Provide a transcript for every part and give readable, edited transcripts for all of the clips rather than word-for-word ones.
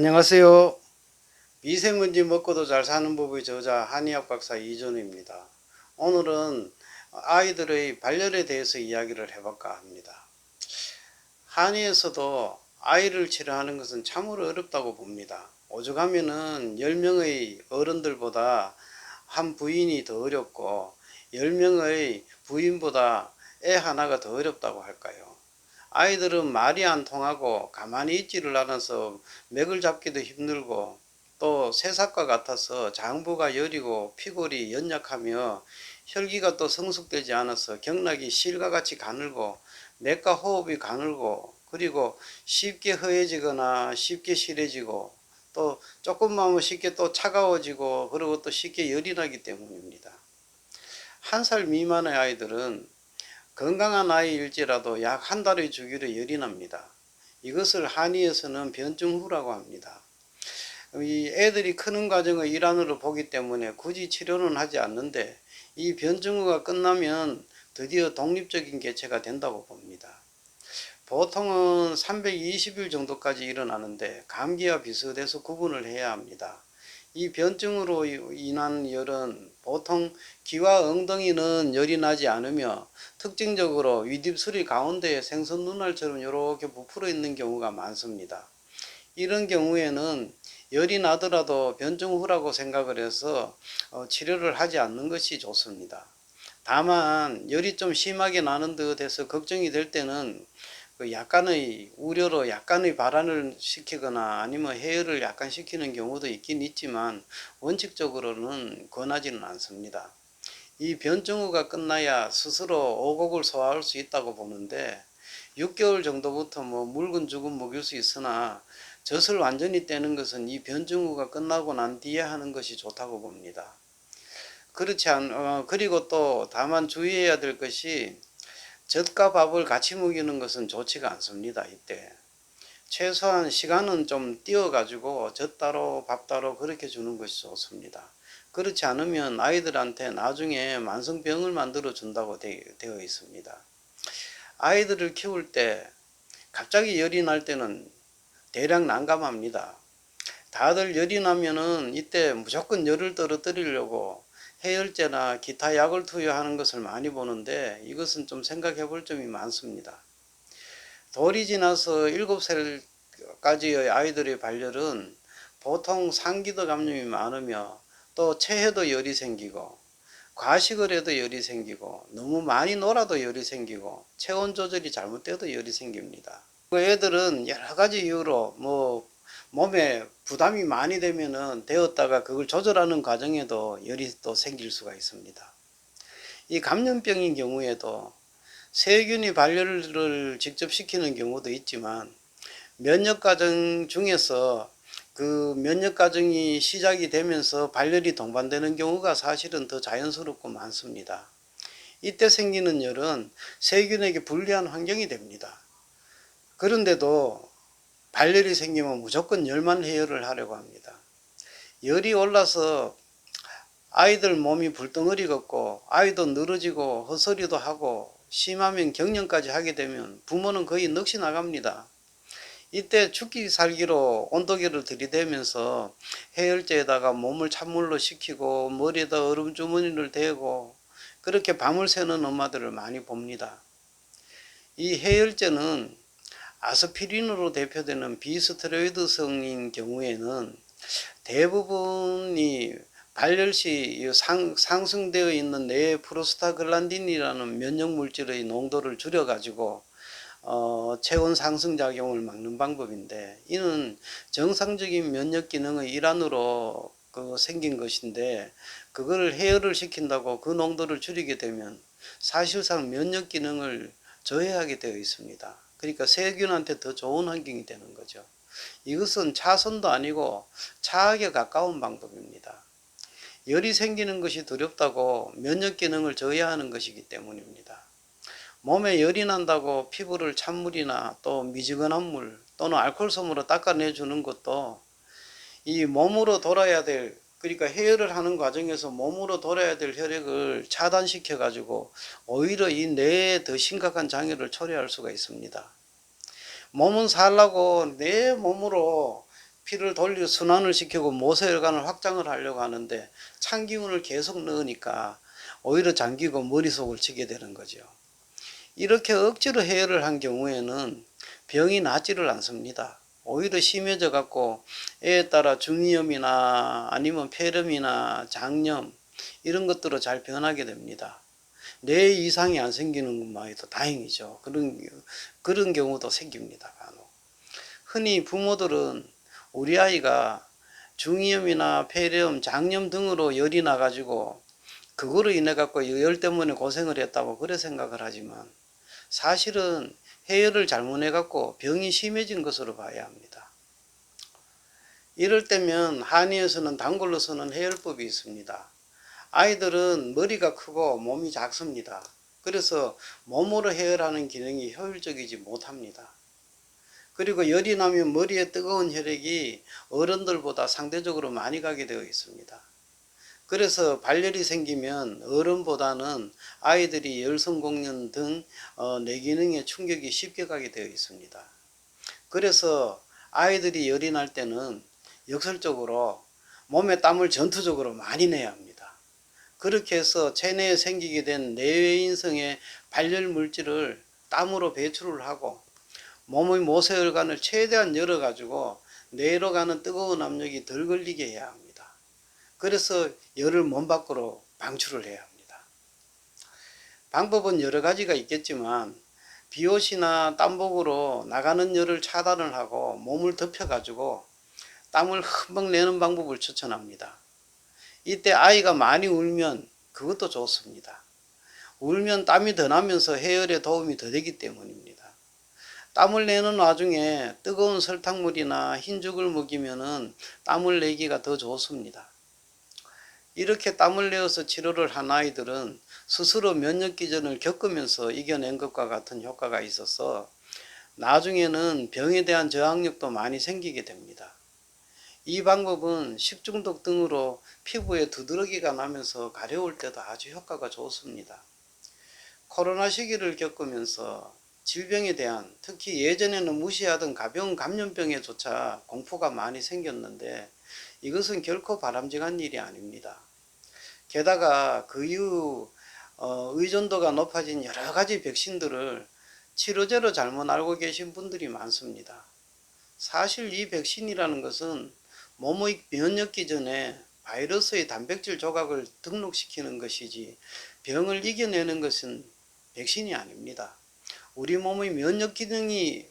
안녕하세요. 미세먼지 먹고도 잘 사는 법의 저자 한의학 박사 이준우입니다. 오늘은 아이들의 발열에 대해서 이야기를 해볼까 합니다. 한의에서도 아이를 치료하는 것은 참으로 어렵다고 봅니다. 오죽하면은 10명의 어른들보다 한 부인이 더 어렵고 10명의 부인보다 애 하나가 더 어렵다고 할까요? 아이들은 말이 안 통하고 가만히 있지를 않아서 맥을 잡기도 힘들고 또 새싹과 같아서 장부가 여리고 피골이 연약하며 혈기가 또 성숙되지 않아서 경락이 실과 같이 가늘고 맥과 호흡이 가늘고 그리고 쉽게 허해지거나 쉽게 실해지고 또 조금만 하면 쉽게 또 차가워지고 그리고 또 쉽게 열이 나기 때문입니다. 1살 미만의 아이들은 건강한 아이일지라도 약 한 달의 주기로 열이 납니다. 이것을 한의에서는 변증후라고 합니다. 이 애들이 크는 과정의 일환으로 보기 때문에 굳이 치료는 하지 않는데 이 변증후가 끝나면 드디어 독립적인 개체가 된다고 봅니다. 보통은 320일 정도까지 일어나는데 감기와 비슷해서 구분을 해야 합니다. 이 변증으로 인한 열은 보통 귀와 엉덩이는 열이 나지 않으며 특징적으로 윗입술이 가운데에 생선 눈알처럼 이렇게 부풀어 있는 경우가 많습니다. 이런 경우에는 열이 나더라도 변증후라고 생각을 해서 치료를 하지 않는 것이 좋습니다. 다만 열이 좀 심하게 나는 듯 해서 걱정이 될 때는 약간의 우려로 약간의 발환을 시키거나 아니면 해열을 약간 시키는 경우도 있긴 있지만 원칙적으로는 권하지는 않습니다. 이 변증후가 끝나야 스스로 오곡을 소화할 수 있다고 보는데 6개월 정도부터 묽은 죽은 먹일 수 있으나 젖을 완전히 떼는 것은 이 변증후가 끝나고 난 뒤에 하는 것이 좋다고 봅니다. 그리고 또 다만 주의해야 될 것이 젖과 밥을 같이 먹이는 것은 좋지가 않습니다. 이때 최소한 시간은 좀 띄워 가지고 젖 따로 밥 따로 그렇게 주는 것이 좋습니다. 그렇지 않으면 아이들한테 나중에 만성병을 만들어 준다고 되어 있습니다. 아이들을 키울 때 갑자기 열이 날 때는 대략 난감합니다. 다들 열이 나면은 이때 무조건 열을 떨어뜨리려고 해열제나 기타 약을 투여하는 것을 많이 보는데 이것은 좀 생각해 볼 점이 많습니다. 돌이 지나서 7살까지의 아이들의 발열은 보통 상기도 감염이 많으며 또 체해도 열이 생기고 과식을 해도 열이 생기고 너무 많이 놀아도 열이 생기고 체온 조절이 잘못돼도 열이 생깁니다. 그 애들은 여러 가지 이유로 몸에 부담이 많이 되면은 되었다가 그걸 조절하는 과정에도 열이 또 생길 수가 있습니다. 이 감염병인 경우에도 세균이 발열을 직접 시키는 경우도 있지만 면역 과정 중에서 그 면역 과정이 시작이 되면서 발열이 동반되는 경우가 사실은 더 자연스럽고 많습니다. 이때 생기는 열은 세균에게 불리한 환경이 됩니다. 그런데도 발열이 생기면 무조건 열만 해열을 하려고 합니다. 열이 올라서 아이들 몸이 불덩어리 걷고 아이도 늘어지고 헛소리도 하고 심하면 격령까지 하게 되면 부모는 거의 넋이 나갑니다. 이때 죽기 살기로 온도계를 들이대면서 해열제에다가 몸을 찬물로 식히고 머리에다 얼음 주머니를 대고 그렇게 밤을 새는 엄마들을 많이 봅니다. 이 해열제는 아스피린으로 대표되는 비스테로이드성인 경우에는 대부분이 발열 시 상승되어 있는 뇌 프로스타글란딘이라는 면역 물질의 농도를 줄여 가지고 체온 상승 작용을 막는 방법인데 이는 정상적인 면역 기능의 일환으로 생긴 것인데 그거를 해열을 시킨다고 그 농도를 줄이게 되면 사실상 면역 기능을 저해하게 되어 있습니다. 그러니까 세균한테 더 좋은 환경이 되는 거죠. 이것은 차선도 아니고 차악에 가까운 방법입니다. 열이 생기는 것이 두렵다고 면역 기능을 저해하는 것이기 때문입니다. 몸에 열이 난다고 피부를 찬물이나 또 미지근한 물 또는 알코올솜으로 닦아내 주는 것도 이 몸으로 돌아야 될, 그러니까 해열을 하는 과정에서 몸으로 돌아야 될 혈액을 차단시켜 가지고 오히려 이 뇌에 더 심각한 장애를 초래할 수가 있습니다. 몸은 살라고 내 몸으로 피를 돌려 순환을 시키고 모세혈관을 확장을 하려고 하는데 찬 기운을 계속 넣으니까 오히려 잠기고 머릿속을 치게 되는 거죠. 이렇게 억지로 해열을 한 경우에는 병이 낫지를 않습니다. 오히려 심해져 갖고 애에 따라 중이염이나 아니면 폐렴이나 장염 이런 것들로 잘 변하게 됩니다. 뇌 이상이 안 생기는 것만 해도 다행이죠. 그런 경우도 생깁니다. 간혹. 흔히 부모들은 우리 아이가 중이염이나 폐렴, 장염 등으로 열이 나가지고 그거로 인해 갖고 열 때문에 고생을 했다고 그래 생각을 하지만 사실은 해열을 잘못해 갖고 병이 심해진 것으로 봐야 합니다. 이럴 때면 한의에서는 단골로 쓰는 해열법이 있습니다. 아이들은 머리가 크고 몸이 작습니다. 그래서 몸으로 해열하는 기능이 효율적이지 못합니다. 그리고 열이 나면 머리에 뜨거운 혈액이 어른들보다 상대적으로 많이 가게 되어 있습니다. 그래서 발열이 생기면 어른보다는 아이들이 열성공연 등 뇌기능에 충격이 쉽게 가게 되어 있습니다. 그래서 아이들이 열이 날 때는 역설적으로 몸에 땀을 전투적으로 많이 내야 합니다. 그렇게 해서 체내에 생기게 된 내외인성의 발열 물질을 땀으로 배출을 하고 몸의 모세혈관을 최대한 열어가지고 뇌로 가는 뜨거운 압력이 덜 걸리게 해야 합니다. 그래서 열을 몸 밖으로 방출을 해야 합니다. 방법은 여러 가지가 있겠지만 비옷이나 땀복으로 나가는 열을 차단을 하고 몸을 덮여가지고 땀을 흠뻑 내는 방법을 추천합니다. 이때 아이가 많이 울면 그것도 좋습니다. 울면 땀이 더 나면서 해열에 도움이 더 되기 때문입니다. 땀을 내는 와중에 뜨거운 설탕물이나 흰죽을 먹이면 땀을 내기가 더 좋습니다. 이렇게 땀을 내어서 치료를 한 아이들은 스스로 면역기전을 겪으면서 이겨낸 것과 같은 효과가 있어서 나중에는 병에 대한 저항력도 많이 생기게 됩니다. 이 방법은 식중독 등으로 피부에 두드러기가 나면서 가려울 때도 아주 효과가 좋습니다. 코로나 시기를 겪으면서 질병에 대한, 특히 예전에는 무시하던 가벼운 감염병에조차 공포가 많이 생겼는데 이것은 결코 바람직한 일이 아닙니다. 게다가 그 이후 의존도가 높아진 여러 가지 백신들을 치료제로 잘못 알고 계신 분들이 많습니다. 사실 이 백신이라는 것은 몸의 면역기전에 바이러스의 단백질 조각을 등록시키는 것이지 병을 이겨내는 것은 백신이 아닙니다. 우리 몸의 면역 기능이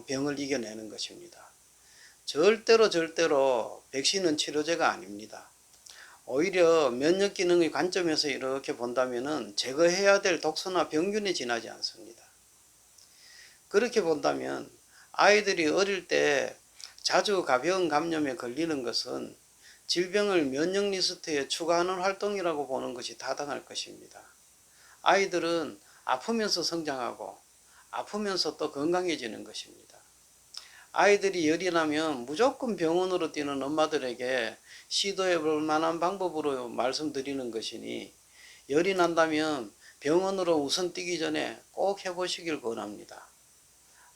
병을 이겨내는 것입니다. 절대로 백신은 치료제가 아닙니다. 오히려 면역 기능의 관점에서 이렇게 본다면 제거해야 될 독소나 병균에 지나지 않습니다. 그렇게 본다면 아이들이 어릴 때 자주 가벼운 감염에 걸리는 것은 질병을 면역 리스트에 추가하는 활동이라고 보는 것이 타당할 것입니다. 아이들은 아프면서 성장하고 아프면서 또 건강해지는 것입니다. 아이들이 열이 나면 무조건 병원으로 뛰는 엄마들에게 시도해 볼 만한 방법으로 말씀드리는 것이니 열이 난다면 병원으로 우선 뛰기 전에 꼭 해보시길 권합니다.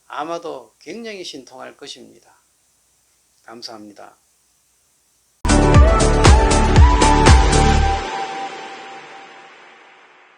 아마도 굉장히 신통할 것입니다. 감사합니다.